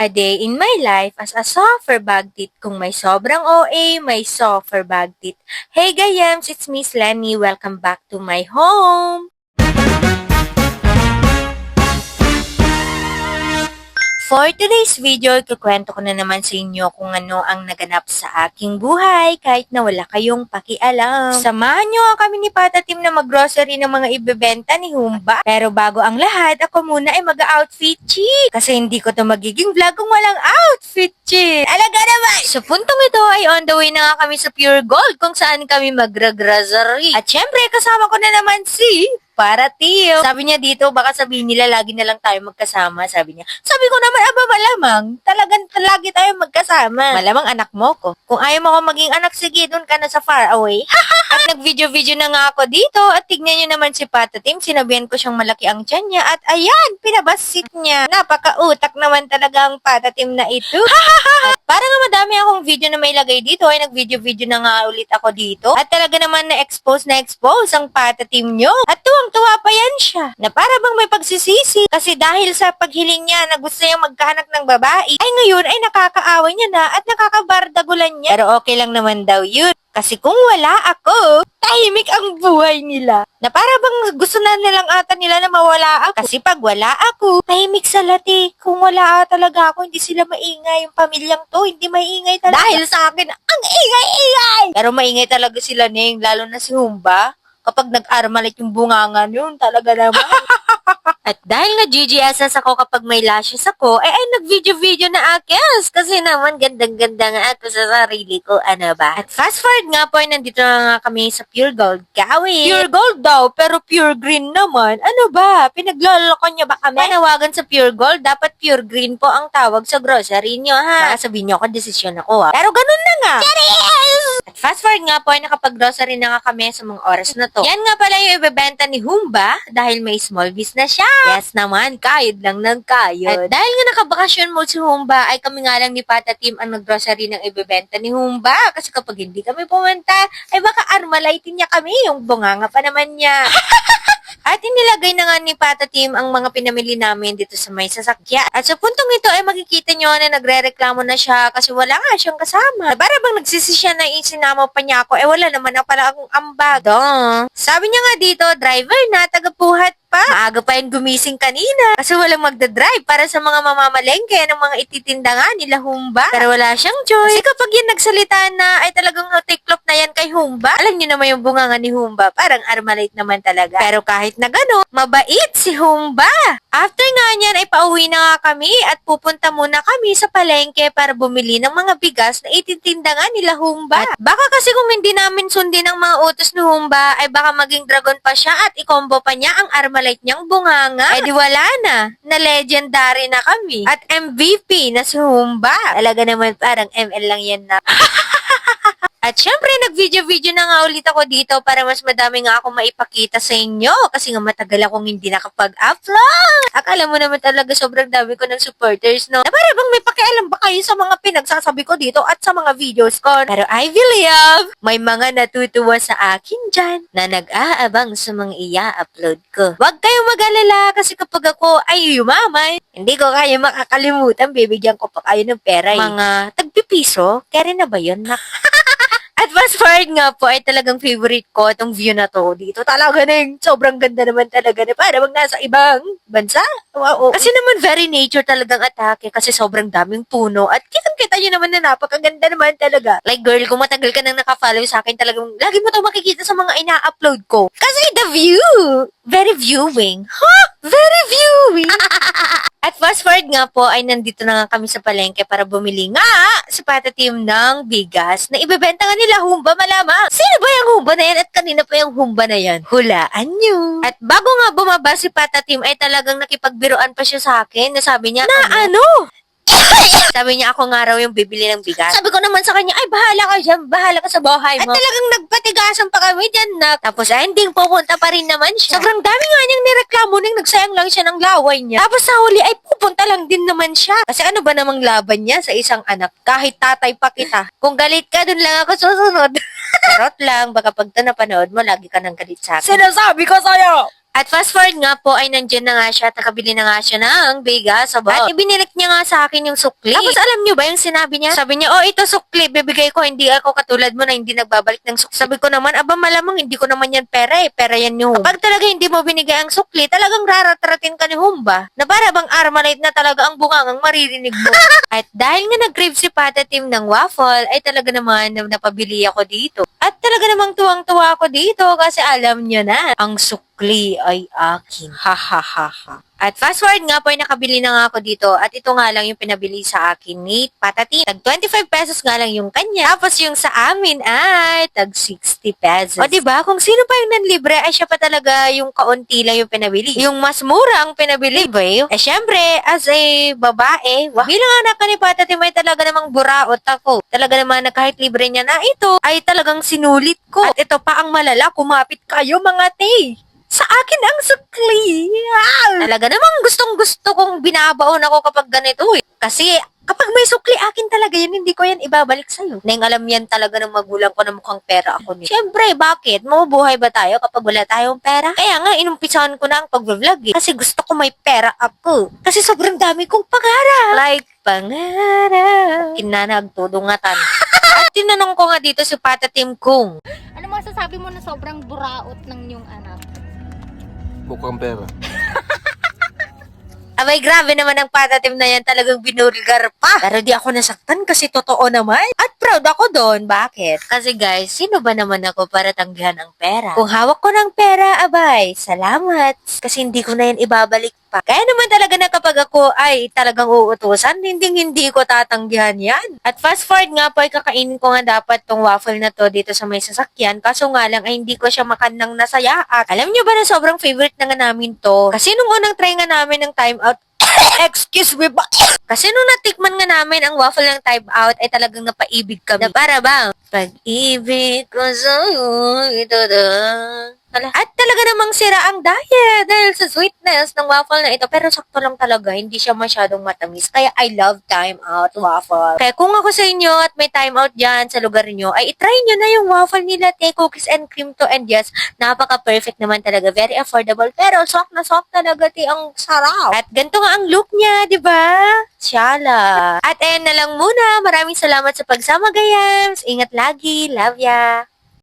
A day in my life as a software bagtit. Kung may sobrang OA, may software bagtit. Hey Gayams, it's Miss Lenny. Welcome back to my home! For today's video, ikukwento ko na naman sa inyo kung ano ang naganap sa aking buhay kahit na wala kayong pakialam. Samahan nyo kami ni Pata Team na mag-grocery ng mga ibebenta ni Humba. Pero bago ang lahat, ako muna ay mag-outfit check. Kasi hindi ko to magiging vlog kung walang outfit check. Alaga naman! Sa puntong ito ay on the way na nga kami sa Pure Gold kung saan kami mag-grocery. At syempre, kasama ko na naman si Para Team. Sabi niya dito, baka sabihin nila lagi na lang tayo magkasama, sabi niya. Sabi ko naman, aba malamang, talagang lagi tayo magkasama. Malamang anak mo ko. Kung ayaw mo ko maging anak, sige, dun ka na sa far away. At nag-video-video na nga ako dito at tignan niyo naman si Pata Team, sinabihan ko siyang malaki ang tiyan niya at ayan, pinabasit niya. Napaka-utak naman talaga ang Pata Team na ito. At para nga madami akong video na may lagay dito, ay nag-video-video na nga ulit ako dito. At talaga naman na-expose ang Pata Team nyo. At tuwang-tuwa pa yan siya, na para bang may pagsisisi. Kasi dahil sa paghiling niya na gusto niyang magkahanap ng babae, ay ngayon ay nakakaaway niya na at nakakabardagulan niya. Pero okay lang naman daw yun. Kasi kung wala ako, tahimik ang buhay nila. Na para bang gusto na nilang ata nila na mawala ako. Kasi pag wala ako, tahimik sa lati. Kung wala talaga ako, hindi sila maingay. Yung pamilyang to, hindi maingay talaga. Dahil sa akin, ang ingay-ingay! Pero maingay talaga sila, Neng, lalo na si Humba. Kapag nag-armalit yung bungangan yun, talaga naman. At dahil na-GGSS ako kapag may lashes ako, ay nag-video-video na akes. Kasi naman, gandang-ganda nga ako sa sarili ko, ano ba? At fast forward nga po, ay nandito na nga kami sa Pure Gold. Gawin! Pure Gold daw, pero pure green naman. Ano ba? Pinaglaloko niyo ba kami? Panawagan sa Pure Gold, dapat pure green po ang tawag sa grocery niyo, ha? Baka sabihin niyo ako, desisyon ako, ha? Pero ganun na nga! At fast forward nga po, ay nakapag-grocery na nga kami sa mga oras na to. Yan nga pala yung ibebenta ni Humba dahil may small business siya. Yes naman, kayod lang ng kayod. At dahil nga nakabakasyon mo si Humba, ay kami nga lang ni Pata Team ang nag-grocery ng ibebenta ni Humba. Kasi kapag hindi kami pumunta, ay baka armalightin niya kami. Yung bunganga pa naman niya. At inilagay na nga ni Pata Team ang mga pinamili namin dito sa may sasakyan. At sa puntong ito ay makikita nyo na nagre-reklamo na siya kasi wala nga siyang kasama. Para bang nagsisi siya na isinama pa niya ako, wala naman na pala akong ambag. Sabi niya nga dito, driver na, tagapuhat pa. Maaga pa yung gumising kanina kasi walang magdadrive para sa mga mamamalengke ng mga ititinda nga nila Humba. Pero wala siyang choice. Kasi kapag yan nagsalita na ay talagang tiklop na yan kay Humba. Alam niyo naman yung bunganga ni Humba. Parang armalite naman talaga. Pero kahit na gano'n, mabait si Humba. After nga niyan ay pauwi na nga kami at pupunta muna kami sa palengke para bumili ng mga bigas na ititinda nga nila Humba. At baka kasi kung hindi namin sundin ang mga utos ni Humba ay baka maging dragon pa siya at ikombo pa niya ang armalite niyang bunganga. Eh di wala na. Na legendary na kami. At MVP na si Humba. Talaga naman parang ML lang yan na. At syempre, nag-video-video na nga ulit ako dito para mas madami nga akong maipakita sa inyo. Kasi nga matagal akong hindi nakapag-upload. Akala mo naman talaga sobrang dami ko ng supporters, no? Na para bang may pakialam ba kayo sa mga pinagsasabi ko dito at sa mga videos ko? Pero I believe, may mga natutuwa sa akin dyan na nag-aabang sa mga i-upload ko. Huwag kayong mag-alala kasi kapag ako ay yumaman, hindi ko kayo makakalimutan. Bibigyan ko pa kayo ng pera. Mga tagpipiso, kaya rin na ba yun? At fast forward nga po ay talagang favorite ko itong view na to. Dito talaga na yung sobrang ganda naman talaga na para bang nasa ibang bansa. Wow. Kasi naman very nature talagang atake kasi sobrang daming puno. At kitang-kita nyo naman na napakaganda naman talaga. Like girl, kung matagal ka nang nakafollow sa akin talagang lagi mo to makikita sa mga ina-upload ko. Kasi the view, very viewing. Huh? Very viewing. At fast forward nga po ay nandito na nga kami sa palengke para bumili nga sa Pata Team ng bigas na ibebenta nga nila Humba malamang. Sino ba yung Humba na yan at kanina pa yung Humba na yan? Hulaan nyo. At bago nga bumaba si Pata Team ay talagang nakipagbiruan pa siya sa akin na sabi niya, na ano? Sabi niya ako nga raw yung bibili ng bigas. Sabi ko naman sa kanya, ay bahala ka dyan, bahala ka sa bahay mo. At talagang nagpatigasan pa kami dyan na. Tapos ay hindi pupunta pa rin naman siya. Sobrang dami nga niyang nireklamo nang nagsayang lang siya ng laway niya. Tapos sa huli ay pupunta lang din naman siya. Kasi ano ba namang laban niya sa isang anak? Kahit tatay pa kita. Kung galit ka, dun lang ako susunod. Charot lang, baka pag ito napanood mo, lagi ka nang galit sa akin. Sinasabi ko sa'yo! At fast forward nga po ay nandiyan na nga siya at nakabili na nga siya ng bigas. At ibinilik niya nga sa akin yung sukli. Tapos alam niyo ba yung sinabi niya? Sabi niya, oh ito sukli, bibigay ko, hindi ako katulad mo na hindi nagbabalik ng sukli. Sabi ko naman, aba malamang hindi ko naman yan pera eh, pera yan ni Humba. Kapag talaga hindi mo binigay ang sukli, talagang raratratin ka ni Humba. Na para bang Armalite na talaga ang bungangang maririnig mo. At dahil nga nag-crave si Pata Tim ng waffle, ay talaga naman napabili ako dito. At talaga namang tuwang-tuwa ako dito kasi alam niyo na, ang sukli ay akin. Ha ha ha ha. At fast forward nga po ay nakabili na nga ako dito at ito nga lang yung pinabili sa akin ni Patati. Tag 25 pesos nga lang yung kanya. Tapos yung sa amin ay tag 60 pesos. O diba, kung sino pa yung nanlibre ay siya pa talaga yung kaunti lang yung pinabili. Yung mas mura ang pinabili, ba? Eh syempre, as a babae, bilang anak ka ni Patati may talaga namang buraot ako. Talaga naman na kahit libre niya na ito ay talagang sinulit ko. At ito pa ang malala, kumapit kayo mga te. Sa akin ang sukli. Talaga namang gustong-gusto kong binabaon ako kapag ganito eh. Kasi kapag may sukli, akin talaga yan, hindi ko yan ibabalik sa'yo. Nang alam yan talaga ng magulang ko na mukhang pera ako niya. Siyempre, bakit? Mabubuhay ba tayo kapag wala tayong pera? Kaya nga, inumpisahan ko na ang pag-vlog eh. Kasi gusto ko may pera ako. Kasi sobrang dami kong pangarap. Like, pangarap. Kinanagtudungatan. At tinanong ko nga dito si Pata Tim kung, Ano masasabi mo na sobrang buraot ng iyong anak? Mukhang pera. abay, grabe naman ang patatim na yan, talagang binulgar pa. Pero di ako nasaktan kasi totoo naman. At proud ako doon. Bakit? Kasi guys, sino ba naman ako para tanggihan ang pera? Kung hawak ko ng pera, abay, salamat. Kasi hindi ko na yan ibabalik pa. Kaya naman talaga na kapag ako ay talagang uutusan, hindi ko tatanggihan yan. At fast forward nga po ay kakainin ko nga dapat tong waffle na to dito sa may sasakyan. Kaso nga lang ay hindi ko siya makanang nasaya. At alam nyo ba na sobrang favorite na nga namin to? Kasi nung unang try nga namin ng time out, excuse me ba? Kasi nung natikman nga namin ang waffle ng time out ay talagang napaibig kami. Na para bang, pag-ibig ko sa'yo, ito na. At talaga namang sira ang diet dahil sa sweetness ng waffle na ito. Pero sakto lang talaga, hindi siya masyadong matamis. Kaya I love time out waffle. Kaya kung ako sa inyo at may time out dyan sa lugar nyo, ay itry nyo na yung waffle nila, te, cookies and cream to. And yes, napaka-perfect naman talaga. Very affordable. Pero sok na sok talaga, te, ang sarap. At ganito nga ang look niya, di ba? Siyala. At ayan na lang muna. Maraming salamat sa pagsama, gayams. Ingat lagi. Love ya.